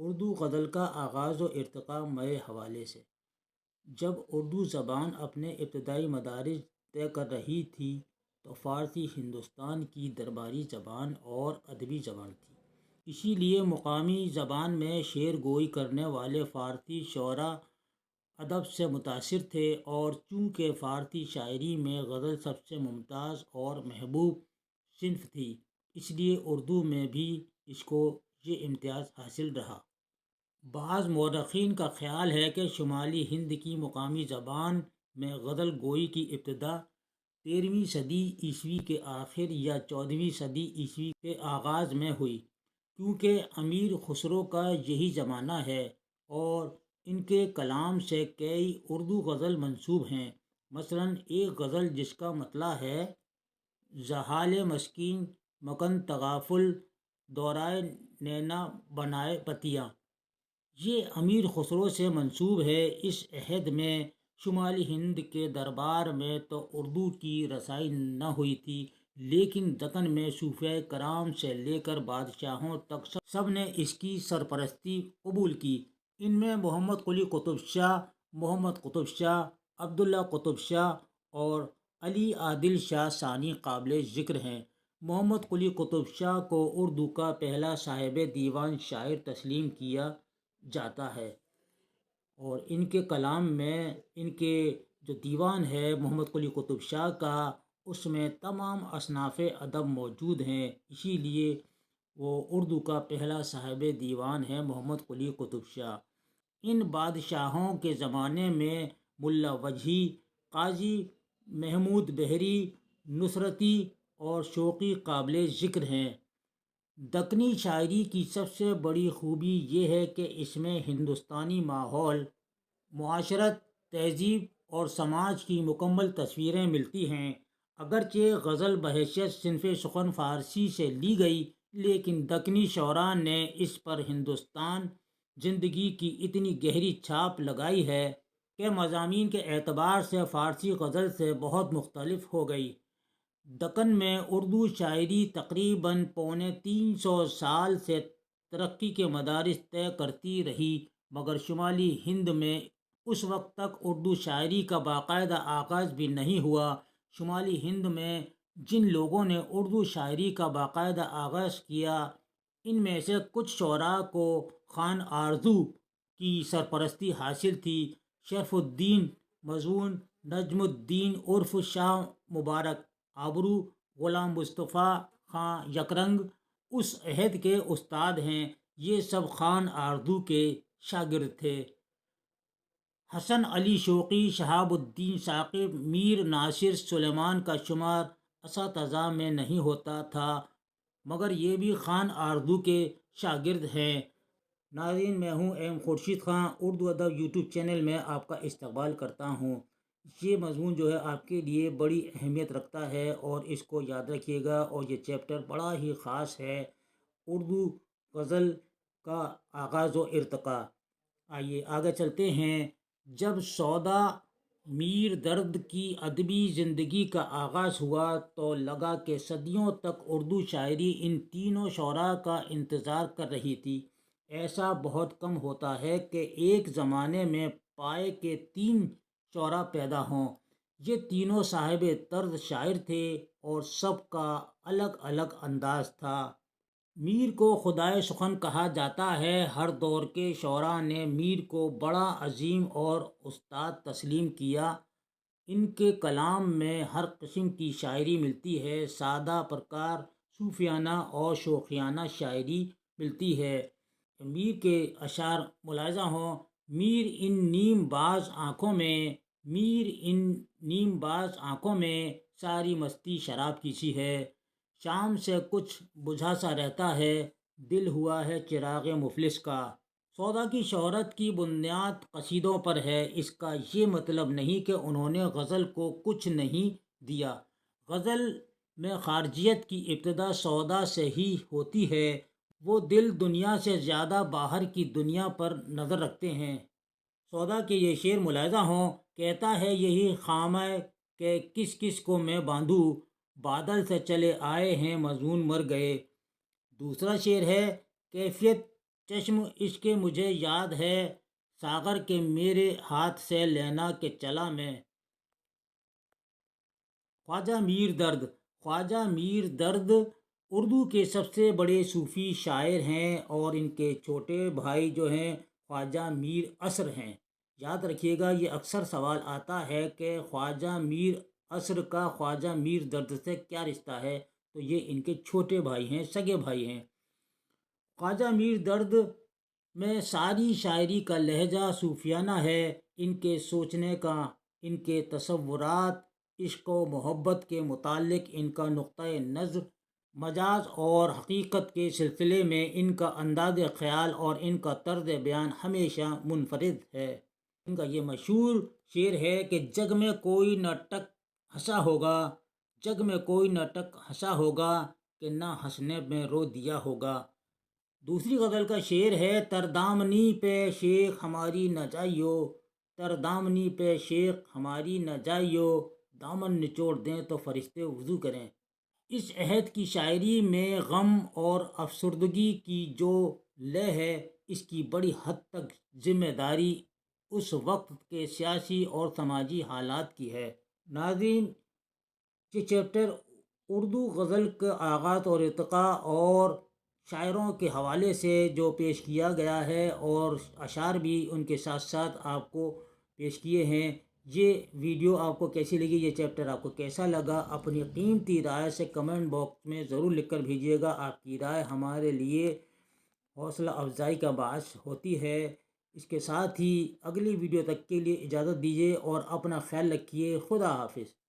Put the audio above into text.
اردو غزل کا آغاز و ارتقاء میں حوالے سے۔ جب اردو زبان اپنے ابتدائی مدارج طے کر رہی تھی تو فارسی ہندوستان کی درباری زبان اور ادبی زبان تھی۔ اسی لیے مقامی زبان میں شعر گوئی کرنے والے فارسی شعراء ادب سے متاثر تھے، اور چونکہ فارسی شاعری میں غزل سب سے ممتاز اور محبوب صنف تھی، اس لیے اردو میں بھی اس کو یہ امتیاز حاصل رہا۔ بعض مورخین کا خیال ہے کہ شمالی ہند کی مقامی زبان میں غزل گوئی کی ابتدا 13ویں صدی عیسوی کے آخر یا 14ویں صدی عیسوی کے آغاز میں ہوئی، کیونکہ امیر خسرو کا یہی زمانہ ہے اور ان کے کلام سے کئی اردو غزل منسوب ہیں۔ مثلاً ایک غزل جس کا مطلع ہے زحال مسکین مکن تغافل دورائے نینا بنائے پتیاں، یہ امیر خسرو سے منسوب ہے۔ اس عہد میں شمالی ہند کے دربار میں تو اردو کی رسائی نہ ہوئی تھی، لیکن دکن میں صوفیاء کرام سے لے کر بادشاہوں تک سب نے اس کی سرپرستی قبول کی۔ ان میں محمد قلی قطب شاہ، محمد قطب شاہ، عبداللہ قطب شاہ اور علی عادل شاہ ثانی قابل ذکر ہیں۔ محمد قلی قطب شاہ کو اردو کا پہلا صاحب دیوان شاعر تسلیم کیا جاتا ہے، اور ان کے کلام میں ان کے جو دیوان ہے محمد قلی قطب شاہ کا، اس میں تمام اصناف ادب موجود ہیں، اسی لیے وہ اردو کا پہلا صاحب دیوان ہے محمد قلی قطب شاہ۔ ان بادشاہوں کے زمانے میں ملا وجہی، قاضی محمود بحری، نصرتی اور شوقی قابل ذکر ہیں۔ دکنی شاعری کی سب سے بڑی خوبی یہ ہے کہ اس میں ہندوستانی ماحول، معاشرت، تہذیب اور سماج کی مکمل تصویریں ملتی ہیں۔ اگرچہ غزل بحیثیت صنف سخن فارسی سے لی گئی، لیکن دکنی شعراء نے اس پر ہندوستان زندگی کی اتنی گہری چھاپ لگائی ہے کہ مضامین کے اعتبار سے فارسی غزل سے بہت مختلف ہو گئی۔ دکن میں اردو شاعری تقریباً 350 سال سے ترقی کے مدارج طے کرتی رہی، مگر شمالی ہند میں اس وقت تک اردو شاعری کا باقاعدہ آغاز بھی نہیں ہوا۔ شمالی ہند میں جن لوگوں نے اردو شاعری کا باقاعدہ آغاز کیا، ان میں سے کچھ شعراء کو خان آرزو کی سرپرستی حاصل تھی۔ شرف الدین مظون، نجم الدین عرف شاہ مبارک آبرو، غلام مصطفیٰ خاں یکرنگ اس عہد کے استاد ہیں، یہ سب خان آرزو کے شاگرد تھے۔ حسن علی شوقی، شہاب الدین ثاقب، میر ناصر سلیمان کا شمار اساتذہ میں نہیں ہوتا تھا، مگر یہ بھی خان آرزو کے شاگرد ہیں۔ ناظرین، میں ہوں ایم خورشید خاں، اردو ادب یوٹیوب چینل میں آپ کا استقبال کرتا ہوں۔ یہ مضمون جو ہے آپ کے لیے بڑی اہمیت رکھتا ہے، اور اس کو یاد رکھیے گا، اور یہ چیپٹر بڑا ہی خاص ہے، اردو غزل کا آغاز و ارتقاء۔ آئیے آگے چلتے ہیں۔ جب سودا میر درد کی ادبی زندگی کا آغاز ہوا تو لگا کہ صدیوں تک اردو شاعری ان تینوں شعراء کا انتظار کر رہی تھی۔ ایسا بہت کم ہوتا ہے کہ ایک زمانے میں پائے کہ 3 شعراء پیدا ہوں۔ یہ تینوں صاحب طرز شاعر تھے، اور سب کا الگ الگ انداز تھا۔ میر کو خدائے سخن کہا جاتا ہے۔ ہر دور کے شعراء نے میر کو بڑا عظیم اور استاد تسلیم کیا۔ ان کے کلام میں ہر قسم کی شاعری ملتی ہے، سادہ، پرکار، صوفیانہ اور شوقیانہ شاعری ملتی ہے۔ میر کے اشعار ملاحظہ ہوں: میر ان نیم باز آنکھوں میں ساری مستی شراب کی سی ہے، شام سے کچھ بجھا سا رہتا ہے، دل ہوا ہے چراغ مفلس کا۔ سودا کی شہرت کی بنیاد قصیدوں پر ہے۔ اس کا یہ مطلب نہیں کہ انہوں نے غزل کو کچھ نہیں دیا۔ غزل میں خارجیت کی ابتدا سودا سے ہی ہوتی ہے۔ وہ دل دنیا سے زیادہ باہر کی دنیا پر نظر رکھتے ہیں۔ سودا کے یہ شعر ملاحظہ ہوں: کہتا ہے یہی خامہ کہ کس کس کو میں باندھوں، بادل سے چلے آئے ہیں مجنون مر گئے۔ دوسرا شعر ہے: کیفیت چشم عشق مجھے یاد ہے ساغر کے میرے ہاتھ سے لینا کہ چلا میں۔ خواجہ میر درد اردو کے سب سے بڑے صوفی شاعر ہیں اور ان کے چھوٹے بھائی جو ہیں خواجہ میر اثر ہیں۔ یاد رکھیے گا، یہ اکثر سوال آتا ہے کہ خواجہ میر اثر کا خواجہ میر درد سے کیا رشتہ ہے، تو یہ ان کے چھوٹے بھائی ہیں، سگے بھائی ہیں۔ خواجہ میر درد میں ساری شاعری کا لہجہ صوفیانہ ہے، ان کے سوچنے کا، ان کے تصورات، عشق و محبت کے متعلق ان کا نقطۂ نظر، مجاز اور حقیقت کے سلسلے میں ان کا انداز خیال اور ان کا طرز بیان ہمیشہ منفرد ہے۔ ان کا یہ مشہور شعر ہے کہ جگ میں کوئی نہ ٹک ہنسا ہوگا، جگ میں کوئی نہ ٹک ہنسا ہوگا کہ نہ ہنسنے میں رو دیا ہوگا۔ دوسری غزل کا شعر ہے تردامنی پہ شیخ ہماری نہ جائیو، تردامنی پہ شیخ ہماری نہ جائیو، دامن نچوڑ دیں تو فرشتے وضو کریں۔ اس عہد کی شاعری میں غم اور افسردگی کی جو لے ہے، اس کی بڑی حد تک ذمہ داری اس وقت کے سیاسی اور سماجی حالات کی ہے۔ ناظرین، یہ چیپٹر اردو غزل کا آغاز اور ارتقاء اور شاعروں کے حوالے سے جو پیش کیا گیا ہے اور اشعار بھی ان کے ساتھ ساتھ آپ کو پیش کیے ہیں، یہ ویڈیو آپ کو کیسی لگی، یہ چیپٹر آپ کو کیسا لگا، اپنی قیمتی رائے سے کمنٹ باکس میں ضرور لکھ کر بھیجیے گا۔ آپ کی رائے ہمارے لیے حوصلہ افزائی کا باعث ہوتی ہے۔ اس کے ساتھ ہی اگلی ویڈیو تک کے لیے اجازت دیجیے اور اپنا خیال رکھیے۔ خدا حافظ۔